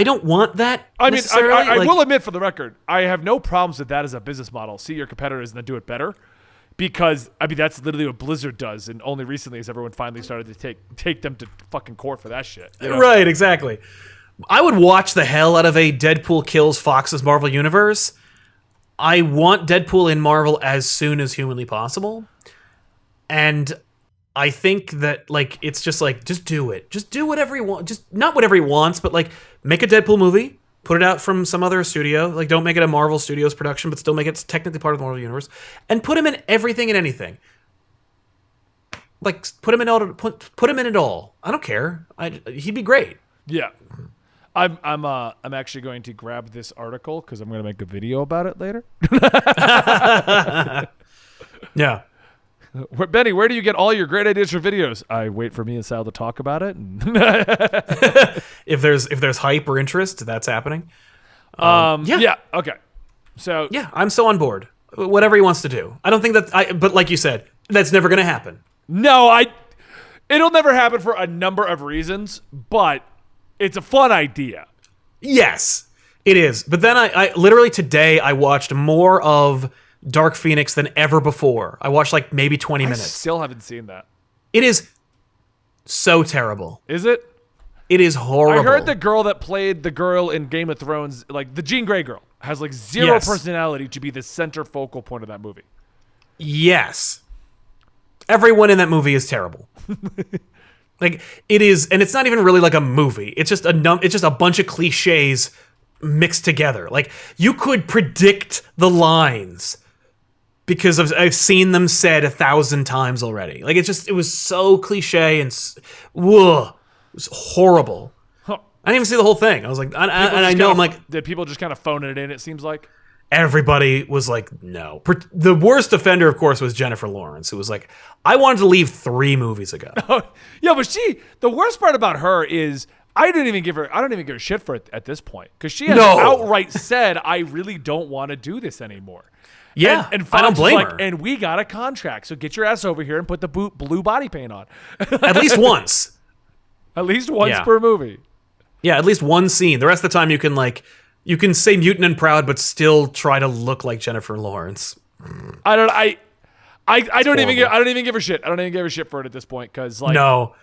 don't want that. I mean, necessarily. I Like, will admit for the record, I have no problems with that as a business model. See your competitors and then do it better. Because, I mean, that's literally what Blizzard does. And only recently has everyone finally started to take them to fucking court for that shit. You know? Right, exactly. I would watch the hell out of a Deadpool kills Fox's Marvel Universe. I want Deadpool in Marvel as soon as humanly possible. And I think that, like, it's just like, just do it. Just do whatever he wants. Just, not whatever he wants, but, like, make a Deadpool movie. Put it out from some other studio. Like, don't make it a Marvel Studios production, but still make it technically part of the Marvel Universe. And put him in everything and anything. Like, put him in it all. I don't care. He'd be great. Yeah. I'm actually going to grab this article because I'm going to make a video about it later. Yeah. Benny, where do you get all your great ideas for videos? I wait for me and Sal to talk about it. And If there's hype or interest, that's happening. yeah. Okay. So Yeah, I'm so on board. Whatever he wants to do. I don't think that but like you said, that's never going to happen. no, it'll never happen for a number of reasons, but it's a fun idea. Yes, it is. But then I literally today I watched more of Dark Phoenix than ever before. I watched like maybe 20 I minutes. still haven't seen that. It is so terrible. Is it? It is horrible. I heard the girl that played the girl in Game of Thrones, like the Jean Grey girl, has like zero Yes. personality to be the center focal point of that movie. Yes. Everyone in that movie is terrible. Like it is, and it's not even really like a movie. It's just a bunch of cliches mixed together. Like you could predict the lines because I've seen them said 1,000 times already. Like it was so cliche and whoa, it was horrible. Huh. I didn't even see the whole thing. I was like, I'm like, did people just kind of phone it in? It seems like. everybody was like, no. The worst offender, of course, was Jennifer Lawrence, who was like, I wanted to leave 3 movies ago. Yeah, but the worst part about her is I don't even give her shit for it at this point because she has outright said, I really don't want to do this anymore. Yeah, and I Fox don't blame was like, her. and we got a contract, so get your ass over here and put the blue body paint on. At least once. At least once Yeah. per movie. Yeah, at least one scene. The rest of the time you can say mutant and proud, but still try to look like Jennifer Lawrence. I don't even give a shit. I don't even give a shit for it at this point because like No.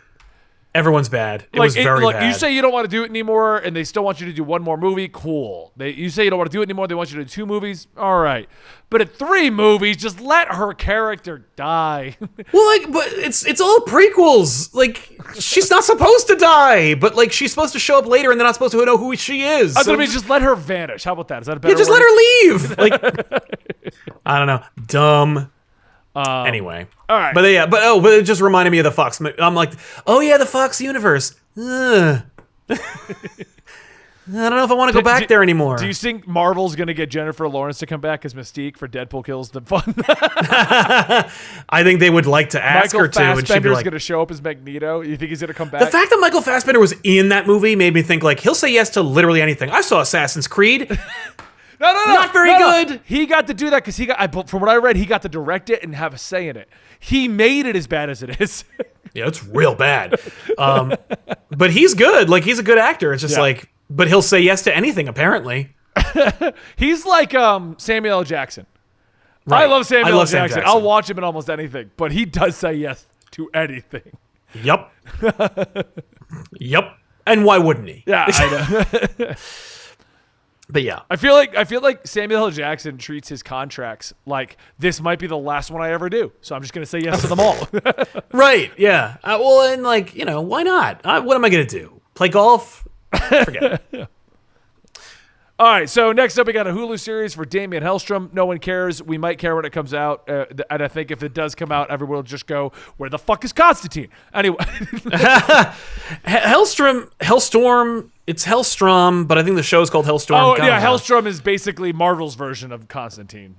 Everyone's bad. It was very bad. You say you don't want to do it anymore, and they still want you to do one more movie. Cool. You say you don't want to do it anymore. They want you to do 2 movies. All right, but at 3 movies, just let her character die. Well, but it's all prequels. Like, she's not supposed to die, but like she's supposed to show up later, and they're not supposed to know who she is. I mean, just let her vanish. How about that? Is that a better? Yeah, just word? let her leave. Like, I don't know, dumb. Anyway, all right. but it just reminded me of the Fox. I'm like, oh yeah, the Fox universe. Ugh. I don't know if I want to go back there anymore. Do you think Marvel's going to get Jennifer Lawrence to come back as Mystique for Deadpool Kills the Fun? I think they would like to ask her to, and she'd be Fassbender's like, going to show up as Magneto. You think he's going to come back? the fact that Michael Fassbender was in that movie made me think like he'll say yes to literally anything. I saw Assassin's Creed. No, Not very good. He got to do that because from what I read, he got to direct it and have a say in it. He made it as bad as it is. Yeah, it's real bad. But he's good. Like, he's a good actor. It's just like, but he'll say yes to anything, apparently. He's like Samuel L. Jackson. Right. I love Samuel L. Sam Jackson. I'll watch him in almost anything, but he does say yes to anything. Yep. Yep. And why wouldn't he? Yeah, I know. But yeah. I feel like Samuel L. Jackson treats his contracts like this might be the last one I ever do, so I'm just gonna say yes to them all. Right. Yeah. Well, and like, why not? What am I gonna do? Play golf? Forget it. All right, so next up we got a Hulu series for Damien Hellstrom. No one cares. We might care when it comes out, and I think if it does come out, everyone will just go, "Where the fuck is Constantine?" Anyway, Hellstorm. It's Hellstrom, but I think the show's called Hellstorm. oh yeah, Hellstrom is basically Marvel's version of Constantine.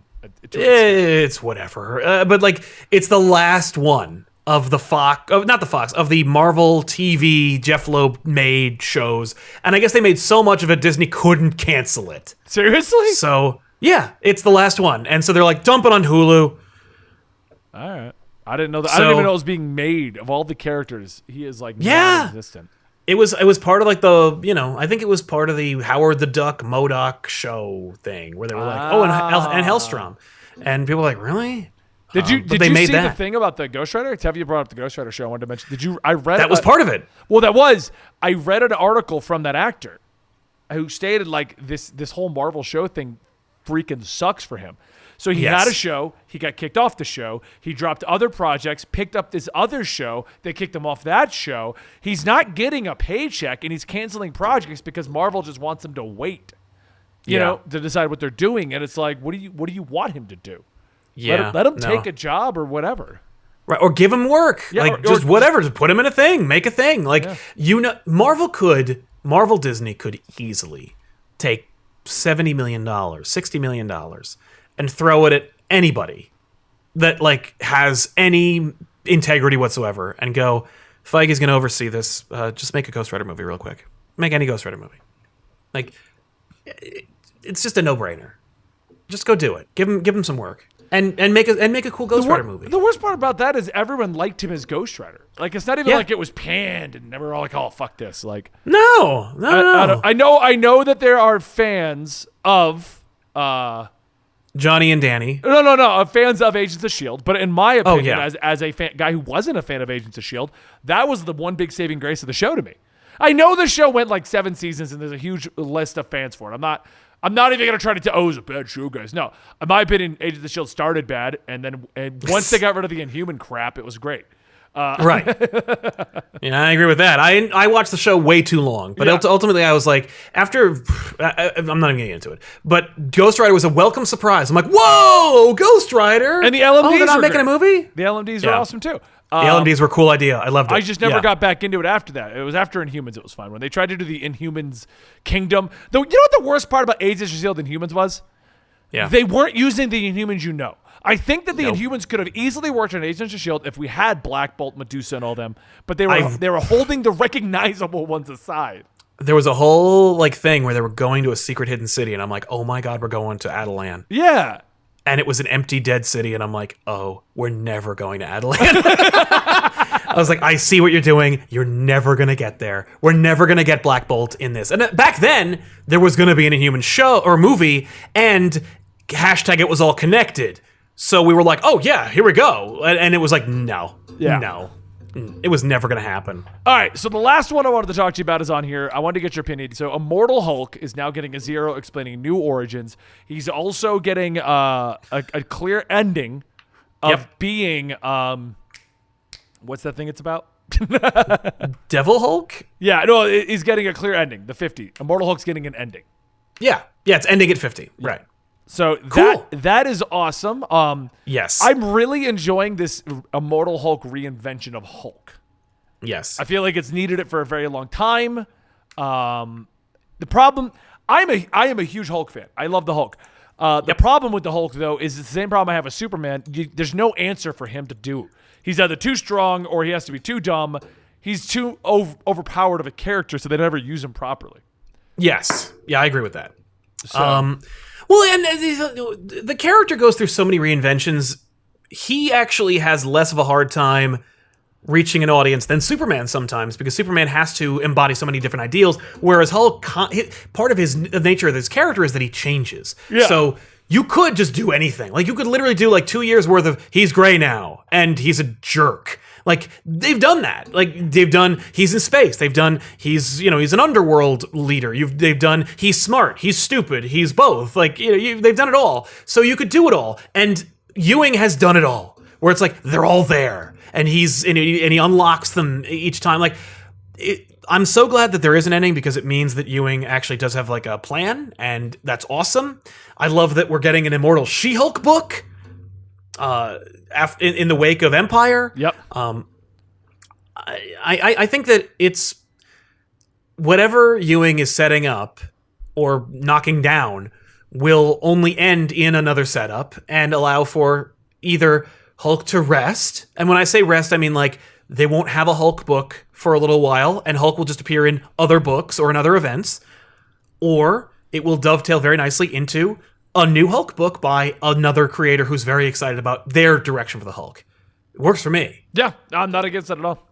It's whatever. But like, it's the last one of the of the Marvel TV Jeff Loeb made shows. And I guess they made so much of it, Disney couldn't cancel it. Seriously? So yeah, it's the last one. And so they're like, dump it on Hulu. All right. I didn't know that. I didn't even know it was being made. Of all the characters, he is like non-existent. It was part of like I think it was part of the Howard the Duck MODOK show thing where they were like, and Hellstrom. And people were like, really? Did you they made see that. the thing about the Ghost Rider? Have you brought up the Ghost Rider show? I wanted to mention. I read that was part of it. Well, I read an article from that actor who stated like this whole Marvel show thing freaking sucks for him. So he had a show, he got kicked off the show, he dropped other projects, picked up this other show, they kicked him off that show. He's not getting a paycheck and he's canceling projects because Marvel just wants him to wait. You know, to decide what they're doing, and it's like, what do you want him to do? Yeah, let him take a job or whatever. Right, or give him work. Yeah, like just whatever, just put him in a thing, make a thing. Like Marvel Disney could easily take $70 million, $60 million and throw it at anybody that like has any integrity whatsoever and go, Feige's going to oversee this. Just make a Ghost Rider movie real quick. Make any Ghost Rider movie. Like, it's just a no-brainer. Just go do it. Give him some work. And make a cool Ghost Rider movie. The worst part about that is everyone liked him as Ghost Rider. Like, it's not even like it was panned and they were all like, "Oh, fuck this!" Like, no. I know that there are fans of Johnny and Danny. No, fans of Agents of Shield. But in my opinion, yeah. as a guy who wasn't a fan of Agents of Shield, that was the one big saving grace of the show to me. I know the show went like 7 seasons and there's a huge list of fans for it. I'm not even going to try to tell, it was a bad show, guys. No. In my opinion, Agents of the Shield started bad, and once they got rid of the Inhuman crap, it was great. Right. Yeah, I agree with that. I watched the show way too long, but ultimately I was like, I'm not even going to get into it, but Ghost Rider was a welcome surprise. I'm like, whoa, Ghost Rider! And the LMDs they're not making a movie? The LMDs are awesome, too. The LMDs were a cool idea. I loved it. I just never got back into it after that. It was after Inhumans it was fun. When they tried to do the Inhumans Kingdom. You know what the worst part about Agents of Shield Inhumans was? Yeah. They weren't using the Inhumans I think that the Inhumans could have easily worked on Agents of Shield if we had Black Bolt, Medusa, and all them, but they were holding the recognizable ones aside. There was a whole thing where they were going to a secret hidden city, and I'm like, oh my god, we're going to Adelan. Yeah. and it was an empty, dead city, and I'm like, oh, we're never going to Adelaide. I was like, I see what you're doing. You're never going to get there. We're never going to get Black Bolt in this. And back then, there was going to be an Inhuman show or movie, and hashtag it was all connected. So we were like, oh, yeah, here we go. And it was like, no. It was never going to happen. All right, so the last one I wanted to talk to you about is on here. I wanted to get your opinion. So Immortal Hulk is now getting a Zero explaining new origins. He's also getting a clear ending of being, what's that thing it's about? Devil Hulk? Yeah, no, he's getting a clear ending, the 50. Immortal Hulk's getting an ending. Yeah, it's ending at 50. Yeah. Right. So cool. that is awesome. Yes. I'm really enjoying this Immortal Hulk reinvention of Hulk. Yes. I feel like it's needed it for a very long time. The problem, I am a huge Hulk fan. I love the Hulk. The problem with the Hulk, though, is it's the same problem I have with Superman. There's no answer for him to do. He's either too strong or he has to be too dumb. He's too overpowered of a character, so they never use him properly. Yes. Yeah, I agree with that. So, well, and the character goes through so many reinventions. He actually has less of a hard time reaching an audience than Superman sometimes, because Superman has to embody so many different ideals, whereas Hulk, part of the nature of his character is that he changes. Yeah. So you could just do anything. Like, you could literally do like 2 years worth of he's gray now and he's a jerk. Like, they've done that. Like, they've done he's in space. They've done he's an underworld leader. They've done he's smart, he's stupid, he's both. Like, they've done it all. So you could do it all. And Ewing has done it all, where it's like they're all there, and he unlocks them each time. Like, I'm so glad that there is an ending, because it means that Ewing actually does have like a plan, and that's awesome. I love that we're getting an Immortal She-Hulk book. In the wake of Empire. Yep. I think that it's whatever Ewing is setting up or knocking down will only end in another setup and allow for either Hulk to rest. And when I say rest, I mean like they won't have a Hulk book for a little while, and Hulk will just appear in other books or in other events, or it will dovetail very nicely into a new Hulk book by another creator who's very excited about their direction for the Hulk. It works for me. Yeah, I'm not against that at all.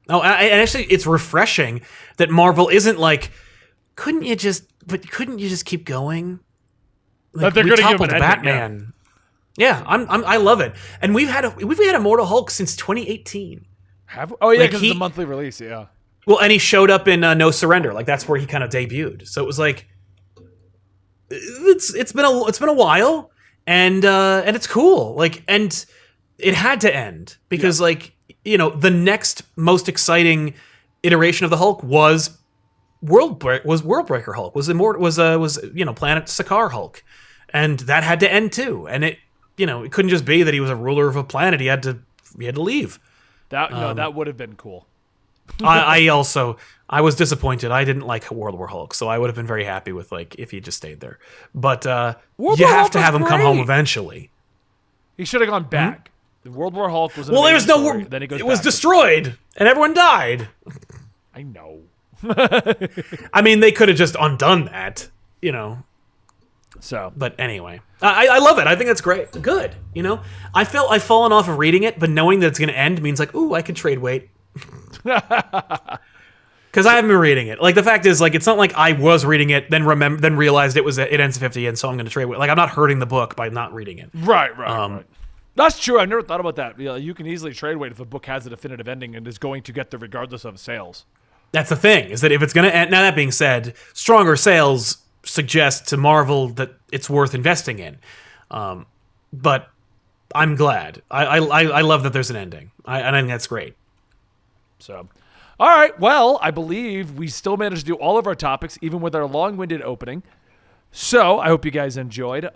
Oh, and actually, it's refreshing that Marvel isn't like, couldn't you just keep going? Like, That they're going to give him toppled an Batman. Yeah, I love it, and we've had Immortal Hulk since 2018. Oh yeah, Like, because it's a monthly release. Yeah. Well, and he showed up in No Surrender. Like, that's where he kind of debuted. So it was like, it's been a while, and it's cool. Like, and it had to end because like, the next most exciting iteration of the Hulk was Worldbreaker Hulk, was Planet Sakaar Hulk, and that had to end too. And it couldn't just be that he was a ruler of a planet. He had to leave. That would have been cool. I was disappointed. I didn't like World War Hulk, so I would have been very happy with like if he just stayed there. But you have to have him come home eventually. He should have gone back. The World War Hulk was there was no war. Then he goes. It was destroyed, and everyone died. I know. I mean, they could have just undone that, So, but anyway, I love it. I think that's great. Good. I felt I've fallen off of reading it, but knowing that it's going to end means like, ooh, I can trade weight. Because I haven't been reading it. Like, the fact is, like, it's not like I was reading it, then realized it ends at 50, and so I'm going to trade weight. Like, I'm not hurting the book by not reading it. Right. That's true. I never thought about that. You can easily trade weight if a book has a definitive ending and is going to get there regardless of sales. That's the thing, is that if it's going to end. Now, that being said, stronger sales suggest to Marvel that it's worth investing in. But I'm glad. I love that there's an ending. I think that's great. So, all right. Well, I believe we still managed to do all of our topics, even with our long-winded opening. So, I hope you guys enjoyed.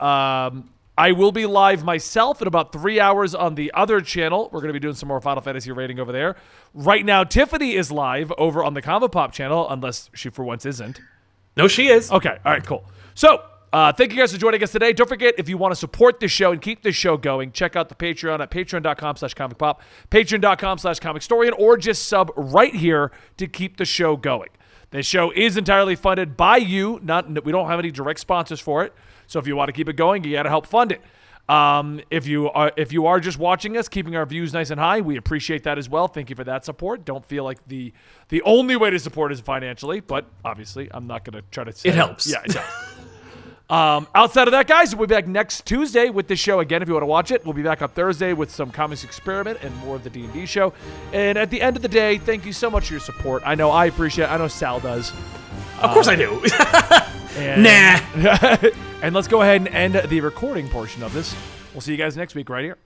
I will be live myself in about 3 hours on the other channel. We're going to be doing some more Final Fantasy rating over there. Right now, Tiffany is live over on the Convo Pop channel, unless she for once isn't. No, she is. Okay. All right, cool. So, thank you guys for joining us today. Don't forget, if you want to support this show and keep this show going, check out the Patreon at patreon.com/comicpop, patreon.com/comicstorian, or just sub right here to keep the show going. This show is entirely funded by you. We don't have any direct sponsors for it. So if you want to keep it going, you got to help fund it. If you are just watching us, keeping our views nice and high, we appreciate that as well. Thank you for that support. Don't feel like the only way to support is financially, but obviously I'm not going to try to say It helps. Yeah, it does. Outside of that, guys, we'll be back next Tuesday with this show again. If you want to watch it, we'll be back on Thursday with some Comics Experiment and more of the D&D show. And at the end of the day, thank you so much for your support. I know I appreciate it. I know Sal does. Of course I do. And, Nah. And let's go ahead and end the recording portion of this. We'll see you guys next week right here.